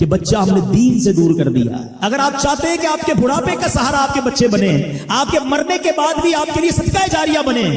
کہ بچہ ہم نے دین سے دور کر دیا. اگر آپ چاہتے ہیں کہ آپ کے بڑھاپے کا سہارا آپ کے بچے بنے, آپ کے مرنے کے بعد بھی آپ کے لیے صدقہ جاریہ بنے,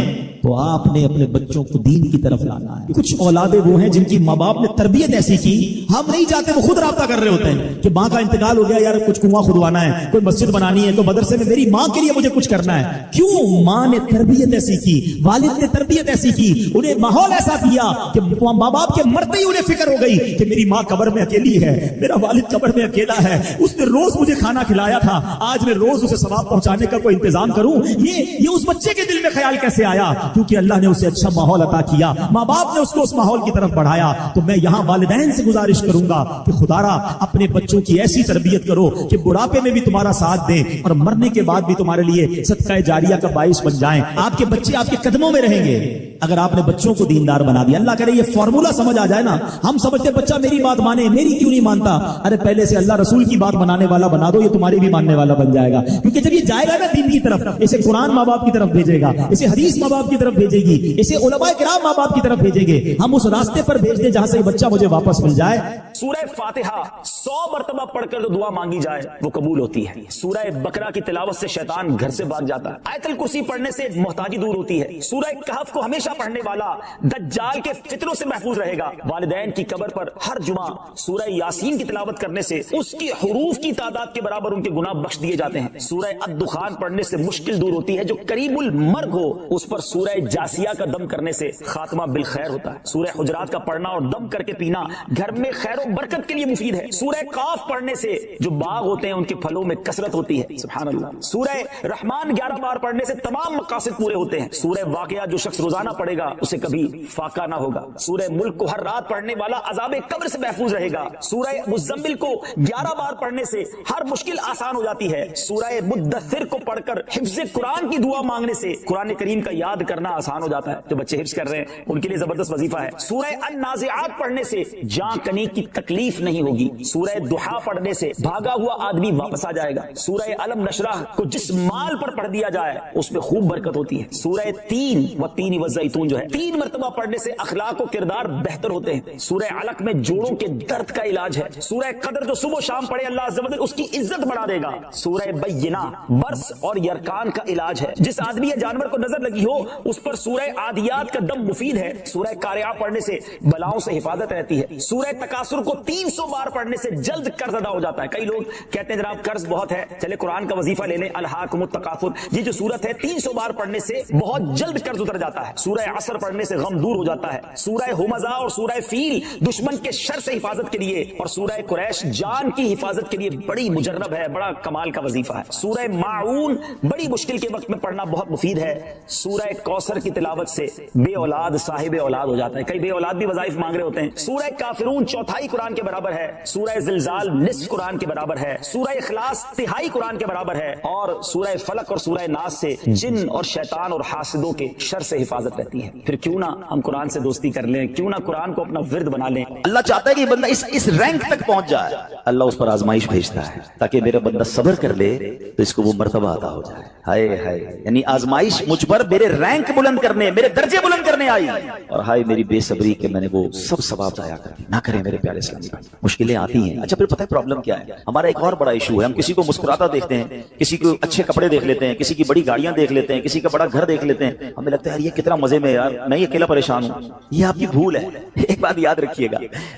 تو آپ نے اپنے بچوں کو دین کی طرف لانا ہے. کچھ اولادیں وہ ہیں جن کی ماں باپ نے تربیت ایسی کی, ہم نہیں چاہتے, وہ خود رابطہ کر رہے ہوتے ہیں کہ ماں کا انتقال ہو گیا, یار کچھ کنواں کھدوانا ہے, کوئی مسجد بنانی ہے, کوئی مدرسے میں میری ماں کے لیے مجھے کچھ کرنا ہے. کیوں؟ ماں نے تربیت ایسی کی, والد نے تربیت ایسی کی, انہیں ماحول ایسا دیا کہ ماں باپ کے مرتے ہی انہیں فکر ہو گئی کہ میری ماں قبر میں اکیلی ہے, میرا والد قبر میں اکیلا ہے, اس نے روز مجھے کھانا کھلایا تھا, آج میں روز اسے ثواب پہنچانے کا کوئی انتظام کروں. یہ اس بچے کے دل میں خیال کیسے آیا؟ کیونکہ اللہ نے اسے اچھا ماحول عطا کیا, ماں باپ نے اس کو اس ماحول کی طرف بڑھایا. تو میں یہاں والدین سے گزارش کروں گا کہ خدا را اپنے بچوں کی ایسی تربیت کرو کہ بڑھاپے میں بھی تمہارا ساتھ دیں اور مرنے کے بعد بھی تمہارے لیے صدقہ جاریہ کا باعث بن جائیں. آپ کے بچے آپ کے قدموں میں رہیں گے اگر آپ نے بچوں کو دیندار بنا دیا. اللہ کرے یہ فارمولا سمجھ آ جائے نا. ہم سمجھتے بچہ میری بات مانے, میری کیوں نہیں مانتا؟ ارے پہلے سے اللہ رسول کی بات منانے والا بنا دو, یہ تمہاری بھی ماننے والا بن جائے گا. کیونکہ جب یہ جائے گا نا دین کی طرف, اسے قرآن ماں باپ کی طرف بھیجے گا, اسے حدیث ماں باپ کی طرف بھیجے گی, اسے علماء کرام ماں باپ کی طرف بھیجیں گے. ہم اس راستے پر بھیج دیں جہاں سے بچہ مجھے واپس مل جائے. سورہ فاتحہ 100 مرتبہ پڑھ کر جو دعا مانگی جائے وہ قبول ہوتی ہے. سورہ بقرہ کی تلاوت سے شیطان گھر سے بھاگ جاتا ہے. آیت الکرسی پڑھنے سے محتاجی دور ہوتی ہے. سورہ کہف کو ہمیشہ پڑھنے والا دجال کے فتنوں سے محفوظ رہے گا. والدین کی قبر پر ہر جمعہ سورہ یاسین کی تلاوت کرنے سے اس کی حروف کی تعداد کے برابر ان کے گناہ بخش دیے جاتے ہیں. سورہ الدخان پڑھنے سے مشکل دور ہوتی ہے. جو قریب المرگ ہو اس پر سورہ جاسیہ کا دم کرنے سے خاتمہ بالخیر ہوتا ہے. سورہ حجرات کا پڑھنا اور دم کر کے پینا گھر میں خیر و برکت کے لیے مفید ہے. سورہ قاف پڑھنے سے جو باغ ہوتے ہیں ان کے پھلوں میں کثرت ہوتی ہے. سبحان اللہ. سورہ رحمان 11 بار پڑھنے سے تمام مقاصد پورے ہوتے ہیں. سورہ واقعہ جو شخص روزانہ پڑھے گا اسے کبھی فاقہ نہ ہوگا. سورہ ملک کو ہر رات پڑھنے والا عذاب قبر سے محفوظ رہے گا. سورہ مزمل کو 11 بار پڑھنے سے ہر مشکل آسان ہو جاتی ہے. سورہ مدثر کو پڑھ کر حفظ قرآن کی دعا مانگنے سے قرآن کریم کا یاد کرنا آسان ہو جاتا ہے. جو بچے حفظ کر رہے ہیں ان کے لیے زبردست وظیفہ ہے. سورہ النازعات پڑھنے سے جاں کنی کی تکلیف نہیں ہوگی. سورہ دحا پڑھنے سے بھاگا ہوا آدمی واپس آ جائے گا. سورہ علم نشرح کو جس مال پر پڑھ دیا جائے اس میں خوب برکت ہوتی ہے. سورہ تین والتین والزیتون جو ہے 3 مرتبہ پڑھنے سے اخلاق و کردار بہتر ہوتے ہیں. سورہ علق میں جوڑوں کے درد کا علاج ہے. سورہ قدر جو صبح و شام پڑھے اللہ عز و جل اس کی عزت بڑھا دے گا. سورہ بینہ برس اور یرکان کا علاج ہے. جس آدمی یا جانور کو نظر لگی ہو اس پر سورہ عادیات کا دم مفید ہے. سورہ قارعہ پڑھنے سے بلاؤں سے حفاظت رہتی ہے. سورہ تکاثر کو 300 بار پڑھنے سے جلد قرض ادا ہو جاتا ہے. کئی لوگ کہتے ہیں جناب قرض بہت ہے, چلے قرآن کا وظیفہ لے لیں الہاکم التکاثر. یہ جو سورت ہے 300 بار پڑھنے سے بہت جلد قرض اتر جاتا ہے. سورہ عصر پڑھنے سے غم دور ہو جاتا ہے. سورہ ہمزہ اور سورہ فیل دشمن کے شر سے حفاظت کے لیے اور سورہ قریش جان کی حفاظت کے لیے بڑی مجرب ہے, بڑا کمال کا وظیفہ ہے. سورہ معون بڑی مشکل کے وقت میں پڑھنا بہت مفید ہے. سورہ کوثر کی تلاوت سے بے اولاد صاحب اولاد ہو جاتا ہے. کئی بے اولاد بھی وظائف مانگ رہے ہوتے ہیں. سورہ کافرون 1/4 قرآن کے برابر ہے. سورہ زلزال نصف قرآن کے برابر ہے. سورہ اخلاص 1/3 قرآن کے برابر ہے. اور سورہ فلق اور سورہ ناس سے جن اور شیطان اور حاسدوں کے شر سے حفاظت رہتی ہے. پھر کیوں نہ ہم قرآن سے دوستی کر لیں, کیوں نہ قرآن کو اپنا ورد بنا لیں. اللہ چاہتا ہے کہ بندہ اس رینک تک پہنچ جائے. اللہ اس پر آزمائش بھیجتا ہے تاکہ میرا بندہ صبر کر لے تو اس کو وہ مرتبہ عطا ہو جائے. ہائے ہائے, یعنی آزمائش مجھ پر میرے رینک بلند کرنے, میرے درجے بلند کرنے آئی, اور ہائے میری بے صبری کہ میں نے وہ سب ثواب ضائع کر دیا. نہ کریں میرے پیارے اسلامی بھائی, مشکلیں آتی ہیں. اچھا پھر پتہ ہے پرابلم کیا ہے؟ ہمارا ایک اور بڑا ایشو ہے, ہم کسی کو مسکراتا دیکھتے ہیں, کسی کو اچھے کپڑے دیکھ لیتے ہیں, کسی کی بڑی گاڑیاں دیکھ لیتے ہیں, کسی کا بڑا گھر دیکھ لیتے ہیں, ہمیں لگتا ہے یار یہ کتنا مزے میں, یار میں یہ اکیلا پریشان ہوں. یہ آپ کی بھول ہے. ایک بات یاد رکھیے گا,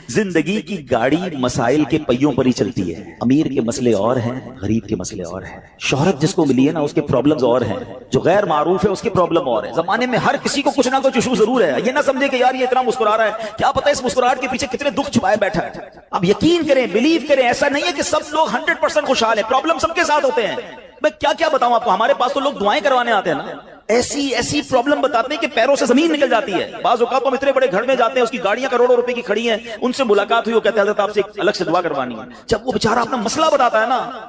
زندگی کی گاڑی مسائل کے پہیوں پر ہی چلتی ہے. امیر کے مسئلے اور ہیں, غریب کے مسئلے اور ہیں. شہرت جس کو ملی ہے نا اس کے پرابلمز اور ہیں, جو غیر معروف ہے اس کی پرابلم اور ہے. زمانے میں ہر کسی کو کچھ نہ کچھ ایشو ضرور ہے. یہ نہ سمجھے کہ یار یہ اتنا مسکرا رہا ہے, کیا پتہ اس مسکراہٹ کے پیچھے کتنے دکھ چھپائے بیٹھا ہے. اب یقین کریں, بلیو کریں, ایسا نہیں ہے کہ سب لوگ 100% خوشحال ہیں. پرابلم سب کے ساتھ ہوتے ہیں. میں کیا بتاؤں آپ کو, ہمارے پاس تو لوگ دعائیں کروانے آتے ہیں نا, ایسی پرابلم بتاتے ہیں کہ پیروں سے زمین نکل جاتی ہے. بعض اوقات ہم اتنے بڑے گھر میں جاتے ہیں, اس کی گاڑیاں کروڑوں روپے کی کھڑی ہیں, ان سے ملاقات ہوئی, وہ کہتے ہیں حضرت آپ سے ایک الگ سے دعا کروانی ہے. جب وہ بیچارہ اپنا مسئلہ بتاتا ہے نا,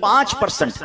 5%।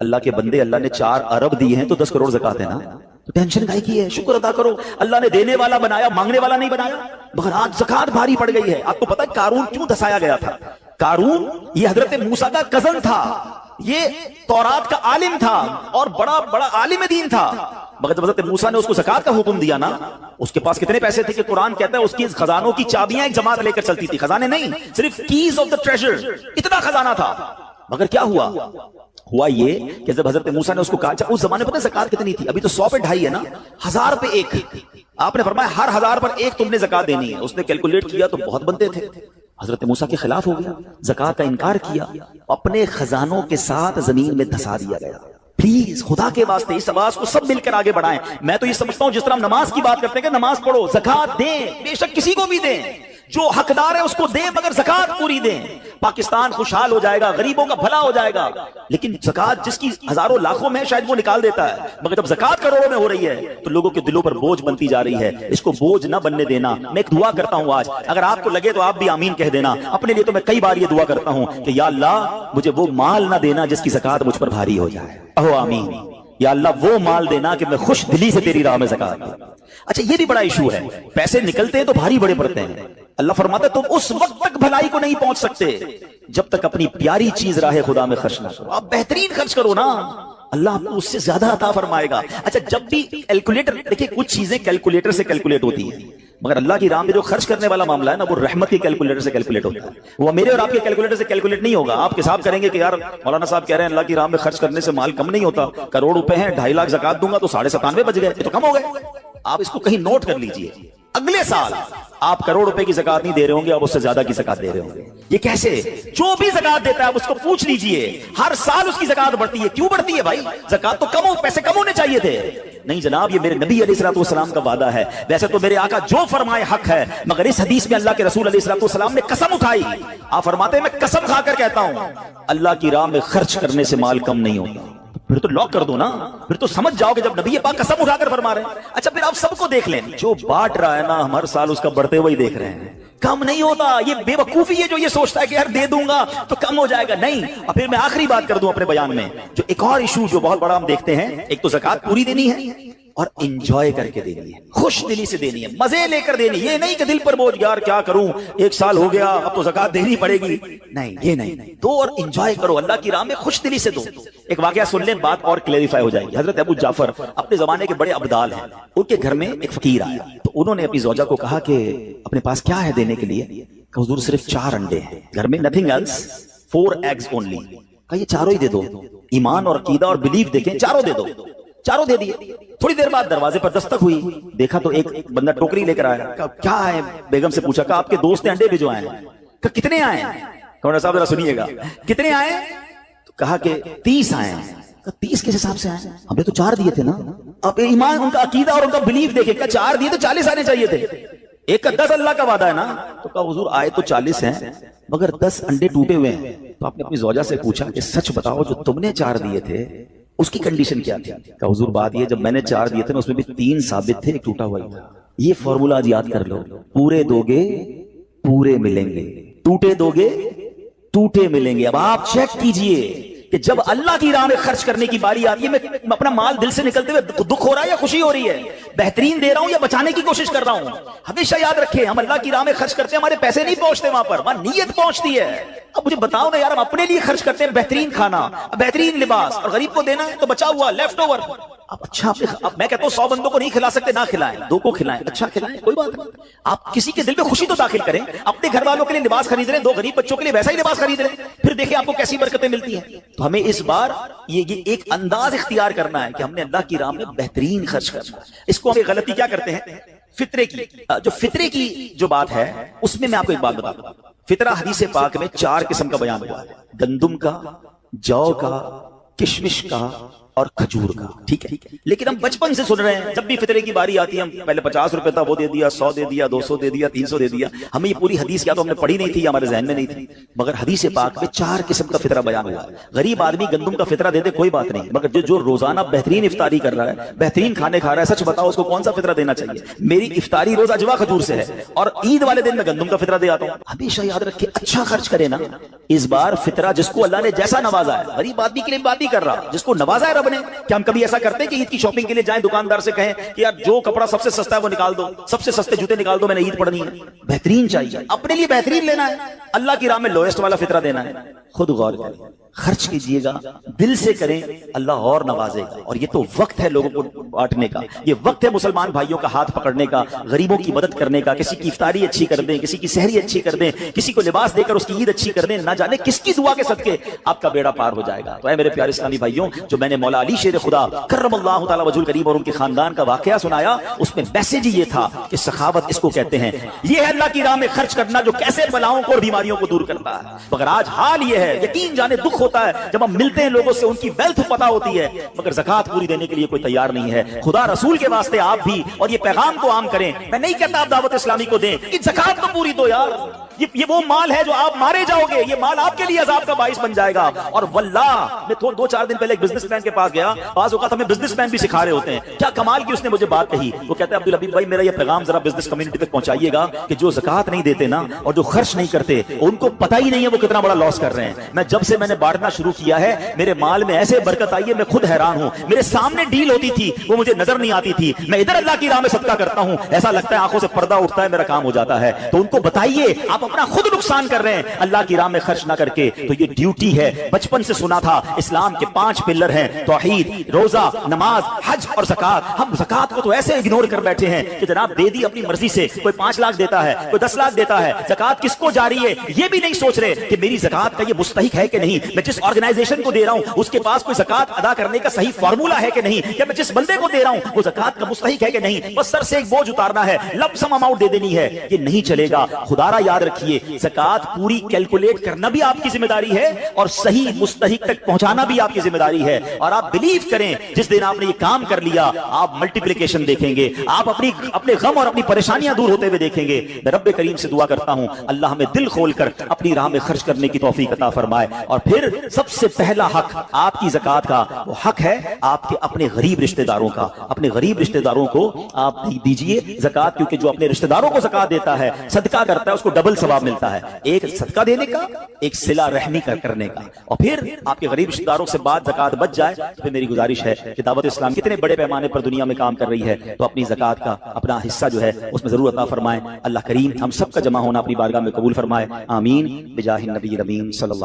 اللہ کے بندے اللہ نے 4 ارب دیے ہیں تو 10 کروڑ زکات ہے نا, تو ٹینشن کائے کی ہے, شکر ادا کرو. اللہ نے دینے والا بنایا, مانگنے والا نہیں بنایا. مگر آج زکات بھاری پڑ گئی ہے. آپ کو پتا ہے قارون کیوں دسایا گیا تھا؟ قارون یہ حضرت موسیٰ کا کزن تھا, یہ تورات کا عالم تھا اور بڑا عالم دین تھا. مگر جب حضرت موسیٰ نے اس کو زکات کا حکم دیا نا, اس کے پاس کتنے پیسے تھے کہ قرآن کہتا ہے اس کی خزانوں کی چابیاں ایک جماعت لے کر چلتی تھی. خزانے نہیں, صرف کیز آف دا ٹریجر, اتنا خزانہ تھا. مگر کیا ہوا یہ کہ جب حضرت موسیٰ نے اس کو کہا, اس زمانے پتہ زکات کتنی تھی؟ ابھی تو 100 پہ 2.5 ہے نا, 1000 پہ 1. آپ نے فرمایا ہر 1000 پر 1 تم نے زکات دینی ہے. اس نے کیلکولیٹ کیا تو بہت بنتے تھے. حضرت موسیٰ کے خلاف ہو گیا, زکات کا انکار کیا, اپنے خزانوں کے ساتھ زمین میں دھسا دیا گیا. پلیز خدا کے واسطے اس آواز کو سب مل کر آگے بڑھائیں. میں تو یہ سمجھتا ہوں جس طرح ہم نماز کی بات کرتے ہیں کہ نماز پڑھو, زکات دیں, بے شک کسی کو بھی دیں, جو حقدار ہے اس کو دیں, مگر زکات پوری دیں. پاکستان خوشحال ہو جائے گا, غریبوں کا بھلا ہو جائے گا. لیکن زکات جس کی ہزاروں لاکھوں میں شاید وہ نکال دیتا ہے, مگر جب زکات کروڑوں میں ہو رہی ہے تو لوگوں کے دلوں پر بوجھ بنتی جا رہی ہے. اس کو بوجھ نہ بننے دینا. میں ایک دعا کرتا ہوں آج, اگر آپ کو لگے تو آپ بھی آمین کہہ دینا. اپنے لیے تو میں کئی بار یہ دعا کرتا ہوں کہ یا اللہ مجھے وہ مال نہ دینا جس کی زکات مجھ پر بھاری ہو جائے. اہو آمین. یا اللہ وہ مال دینا کہ میں خوش دلی سے تیری راہ میں زکات دوں. اچھا یہ بھی بڑا ایشو ہے, پیسے نکلتے ہیں تو بھاری بڑے پڑتے ہیں. اللہ فرماتا ہے تم اس وقت تک بھلائی کو نہیں پہنچ سکتے جب تک اپنی پیاری چیز راہ خدا میں خرچ نہ کرو. آپ بہترین خرچ کرو نا, اللہ آپ کو اس سے زیادہ عطا فرمائے گا. اچھا جب بھی کیلکولیٹر, دیکھیں کچھ چیزیں کیلکولیٹر سے کیلکولیٹ ہوتی ہیں, مگر اللہ کی راہ میں جو خرچ کرنے والا معاملہ ہے نا, وہ رحمت کے کیلکولیٹر سے کیلکولیٹ ہوتا ہے. وہ میرے اور آپ کے کیلکولیٹر سے کیلکولیٹ نہیں ہوگا. آپ حساب کریں گے کہ یار مولانا صاحب کہہ رہے ہیں اللہ کی راہ میں خرچ کرنے سے مال کم نہیں ہوتا, کروڑ روپے ہیں 2.5 لاکھ زکات دوں گا تو 97.5 بچ گئے, تو کم ہو گئے. آپ اس کو کہیں نوٹ کر لیجئے, اگلے سال آپ کروڑ روپے کی زکات نہیں دے رہے ہوں گے, آپ اس سے زیادہ کی زکات دے رہے ہوں گے. یہ کیسے؟ جو بھی زکات دیتا ہے آپ اس کو پوچھ لیجئے, ہر سال اس کی زکات بڑھتی ہے. کیوں بڑھتی ہے بھائی؟ زکات تو پیسے کم ہونے چاہیے تھے. نہیں جناب, یہ میرے نبی علیہ الصلوۃ والسلام کا وعدہ ہے. ویسے تو میرے آقا جو فرمائے حق ہے, مگر اس حدیث میں اللہ کے رسول علیہ الصلوۃ والسلام نے قسم اٹھائی. آپ فرماتے ہیں میں قسم کھا کر کہتا ہوں اللہ کی راہ میں خرچ کرنے سے مال کم نہیں ہوتا. پھر تو لاک کر دو نا, پھر تو سمجھ جاؤ کہ جب نبی پاک قسم اٹھا کر فرما رہے ہیں. اچھا پھر آپ سب کو دیکھ لیں, جو بانٹ رہا ہے نا ہم ہر سال اس کا بڑھتے ہوئے دیکھ رہے ہیں, کم نہیں ہوتا. یہ بے وقوفی ہے جو یہ سوچتا ہے کہ یار دے دوں گا تو کم ہو جائے گا. نہیں. اور پھر میں آخری بات کر دوں اپنے بیان میں, جو ایک اور ایشو جو بہت بڑا ہم دیکھتے ہیں, ایک تو زکات پوری دینی ہے اور انجوائے کر کے دینی ہے, خوش دلی سے دینی ہے, مزے لے کر دینی. یہ نہیں کہ دل پر بوجھ, یار کیا کروں 1 سال ہو گیا اب تو زکات دینی پڑے گی. نہیں, یہ نہیں. دو اور انجوائے کرو, اللہ کی راہ میں خوش دلی سے دو. ایک واقعہ سن لیں, بات اور کلیریفائی ہو جائے گی. حضرت ابو جعفر اپنے زمانے کے بڑے ابدال ہیں. ان کے گھر میں ایک فقیر آیا تو انہوں نے اپنی زوجہ کو کہا کہ اپنے پاس کیا ہے دینے کے لیے؟ کہ حضور صرف 4 انڈے ہیں گھر میں, nothing else, 4 eggs only. کہا یہ 4 ہی دے دو. ایمان اور عقیدہ اور بلیف دیکھیں, 4 دے دو. 4 دے دیے. تھوڑی دیر بعد دروازے پر دستک ہوئی, دیکھا تو ایک بندہ ٹوکری لے کر آیا. کیا ہے؟ بیگم سے پوچھا, کہا آپ کے دوست نے انڈے بھیجو آئے ہیں. کہا کتنے آئے ہیں؟ کہا صاحب ذرا سنیے گا, کتنے آئے؟ تو کہا کہ 30 آئے ہیں. کہا 30 کس حساب سے آئے؟ ہم نے تو 4 دیے تھے نا. اب ایمان, ان کا عقیدہ اور ان کا بلیف دیکھے. کہا 4 دیے تو 40 آنے چاہیے تھے. ایک کا 10 اللہ کا وعدہ ہے نا. تو کہا حضور آئے تو 40 ہیں مگر 10 انڈے ٹوٹے ہوئے ہیں. تو آپ نے اپنی زوجہ سے پوچھا کہ سچ بتاؤ جو تم نے 4 دیے تھے اس کی کنڈیشن کیا تھی؟ کہ حضور بات یہ, جب میں نے 4 دیے تھے نا اس میں بھی 3 ثابت تھے, ایک ٹوٹا ہوا ہی تھا. یہ فارمولہ آج یاد کر لو, پورے دو گے پورے ملیں گے, ٹوٹے دو گے ٹوٹے ملیں گے. اب آپ چیک کیجئے کہ جب اللہ کی راہ میں خرچ کرنے کی باری آتی ہے, میں اپنا مال دل سے نکلتے ہوئے دکھ ہو رہا ہے یا خوشی ہو رہی ہے, بہترین دے رہا ہوں یا بچانے کی کوشش کر رہا ہوں. ہمیشہ یاد رکھیں, ہم اللہ کی راہ میں خرچ کرتے ہیں, ہمارے پیسے نہیں پہنچتے وہاں پر, وہاں نیت پہنچتی ہے. اب مجھے بتاؤ نا یار, ہم اپنے لیے خرچ کرتے ہیں بہترین کھانا, بہترین لباس, اور غریب کو دینا ہے تو بچا ہوا لیفٹ اوور. اب اچھا, اب میں کہتا ہوں 100 بندوں کو نہیں کھلا سکتے, نہ کھلائیں, 2 کو کھلائیں, اچھا کھلائیں, کوئی بات نہیں. آپ کسی کے دل میں خوشی تو داخل کریں, اپنے گھر والوں کے لیے لباس خرید رہے ہیں, 2 غریب بچوں کے لیے ویسا ہی لباس خرید رہے ہیں, پھر دیکھیں آپ کو کیسی برکتیں ملتی ہیں. تو ہمیں اس بار یہ ایک انداز اختیار کرنا ہے کہ ہم نے اللہ کی راہ میں بہترین خرچ کرنا ہے. اس کو ہم ایک غلطی کیا کرتے ہیں, فطرے کی, جو فطرے کی جو بات ہے اس میں آپ کو ایک بات بتا دوں. فطرہ حدیث پاک میں 4 قسم کا بیان ہوا ہے, گندم کا, جو کا, کشمش کا اور کھجور کا. ٹھیک ہے, لیکن ہم بچپن سے سن رہے ہیں, جب بھی فطرے کی باری آتی ہے ہم پہلے 50 روپے تھا وہ دے دیا, 100 دے دیا, 200 دے دیا, 300 دے دیا. ہمیں یہ پوری حدیث کیا تو ہم نے پڑھی نہیں تھی یا ہمارے ذہن میں نہیں تھی, مگر حدیث پاک میں 4 قسم کا فطرہ بیان ہوا ہے. غریب آدمی گندم کا فطرہ دے دے کوئی بات نہیں, مگر جو روزانہ بہترین افطاری کر رہا ہے, بہترین کھانے کھا رہا ہے, سچ بتاؤ اس کو کون سا فطرہ دینا چاہیے؟ میری افطاری روز اجوا کھجور سے ہے اور عید والے دن میں گندم کا فطرہ دے آتا ہوں. ہمیشہ یاد رکھے اچھا خرچ کرے نا. اس بار فطرہ جس کو اللہ نے جیسا نوازا ہے, غریب آدمی کے لیے بات نہیں کر رہا, جس کو نوازا ہے رب نے. کیا ہم کبھی ایسا کرتے ہیں کہ عید کی شاپنگ کے لیے جائیں دکاندار سے کہیں کہ یار جو کپڑا سب سے سستا ہے وہ نکال دو, سب سے سستے جوتے نکال دو, میں نے عید پڑھنی ہے؟ بہترین چاہیے, اپنے لیے بہترین لینا ہے, اللہ کی راہ میں لوئسٹ والا فطرہ دینا ہے. خود غور کریں, خرچ کیجئے گا, دل سے کریں, اللہ اور نوازے گا. اور یہ تو وقت ہے لوگوں کو بانٹنے کا, یہ وقت ہے مسلمان بھائیوں کا ہاتھ پکڑنے کا, غریبوں کی مدد کرنے کا. کسی کی افطاری اچھی کر دیں, کسی کی سحری اچھی کر دیں, کسی کو لباس دے کر اس کی عید اچھی کر دیں. نہ جانے کس کی دعا کے صدقے آپ کا بیڑا پار ہو جائے گا. تو اے میرے پیارے اسلامی بھائیوں, جو میں نے مولا علی شیر خدا کرم اللہ تعالی وجہ الکریم اور ان کے خاندان کا واقعہ سنایا, اس میں میسج یہ تھا کہ سخاوت اس کو کہتے ہیں. یہ ہے اللہ کی راہ میں خرچ کرنا جو کیسے بلاؤں کو اور بیماریوں کو دور کرتا ہے. مگر آج حال یہ ہے, یقین جانے دکھ ہوتا ہے جب ہم ملتے ہیں لوگوں سے, ان کی ویلتھ پتہ ہوتی ہے, مگر زکات پوری دینے کے لیے کوئی تیار نہیں ہے. خدا رسول کے واسطے آپ بھی اور یہ پیغام کو عام کریں. میں نہیں کہتا آپ دعوت اسلامی کو دیں, کہ زکات تو پوری دو یار. یہ وہ مال ہے جو آپ مارے جاؤ گے, یہ مال آپ کے لیے عذاب کا باعث بن جائے گا. اور واللہ میں 2-4 دن پہلے ایک بزنس مین کے پاس گیا, بعض اوقات ہمیں بزنس مین بھی سکھا رہے ہوتے ہیں. کیا کمال کی اس نے مجھے بات کہی, وہ کہتے ہیں عبدالحبیب بھائی میرا یہ پیغام ذرا بزنس کمیونٹی تک پہنچائیے گا کہ جو زکات نہیں دیتے نا اور جو خرچ نہیں کرتے, ان کو پتہ ہی نہیں ہے وہ کتنا بڑا لاس کر رہے ہیں. جب سے میں نے بانٹنا شروع کیا ہے میرے مال میں ایسے برکت آئی ہے, میں خود حیران ہوں. میرے سامنے ڈیل ہوتی تھی وہ مجھے نظر نہیں آتی تھی, میں ادھر اللہ کی راہ میں صدقہ کرتا ہوں, ایسا لگتا ہے آنکھوں سے پردہ اٹھتا ہے, میرا کام ہو جاتا ہے. تو ان کو بتائیے آپ اپنا خود نقصان کر رہے ہیں اللہ کی راہ میں خرچ نہ کر کے. تو یہ ڈیوٹی ہے. بچپن سے سنا تھا اسلام کے 5 پلر ہیں, توحید, روزہ, نماز, حج اور زکات. ہم زکات کو تو ایسے اگنور کر بیٹھے ہیں کہ جناب دے دی اپنی مرضی سے, کوئی 5 لاکھ دیتا ہے, کوئی 10 لاکھ دیتا ہے. زکات کس کو جاری ہے یہ بھی نہیں سوچ رہے کہ میری زکات کا یہ مستحق ہے کہ نہیں, میں جس آرگنائزیشن کو دے رہا ہوں اس کے پاس کوئی زکات ادا کرنے کا صحیح فارمولا ہے کہ نہیں, یا میں جس بندے کو دے رہا ہوں وہ زکات کا مستحق ہے کہ نہیں. بس سر سے ایک بوجھ اتارنا ہے, لب سم اماؤنٹ دے دینی ہے, یہ نہیں چلے گا. خدا را یاد رکھیے زکات پوری کیلکولیٹ کرنا بھی آپ کی ذمہ داری ہے اور صحیح مستحق تک پہنچانا بھی آپ کی ذمہ داری ہے. اور آپ بلیو کریں جس دن آپ نے یہ کام کر لیا آپ ملٹیپلیکیشن دیکھیں گے, آپ اپنے غم اور اپنی پریشانیاں دور ہوتے ہوئے دیکھیں گے. میں رب کریم سے دعا کرتا ہوں اللہ ہمیں دل کھول کر اپنی راہ میں خرچ کرنے کی توفیق عطا فرمائے. اور پھر سب سے پہلا حق آپ کی زکات کا وہ حق ہے آپ کے اپنے غریب رشتہ داروں کا. اپنے غریب رشتہ داروں کو آپ دیجئے زکات, کیونکہ جو اپنے رشتہ داروں کو زکات دیتا ہے, صدقہ کرتا ہے, اس کو ڈبل ثواب ملتا ہے. ایک صدقہ دینے کا, ایک صلہ رحمی کرنے کا. اور پھر آپ کے غریب رشتہ داروں سے بات زکات بچ جائے تو میری گزارش ہے کہ دعوت اسلام کتنے بڑے پیمانے پر دنیا میں کام کر رہی ہے, تو اپنی زکات کا اپنا حصہ جو ہے اس میں ضرور عطا فرمائیں. اللہ کریم ہم سب کا جمع ہونا اپنی بارگاہ میں قبول فرمائے. آمین بجاہ النبی الامین صلی اللہ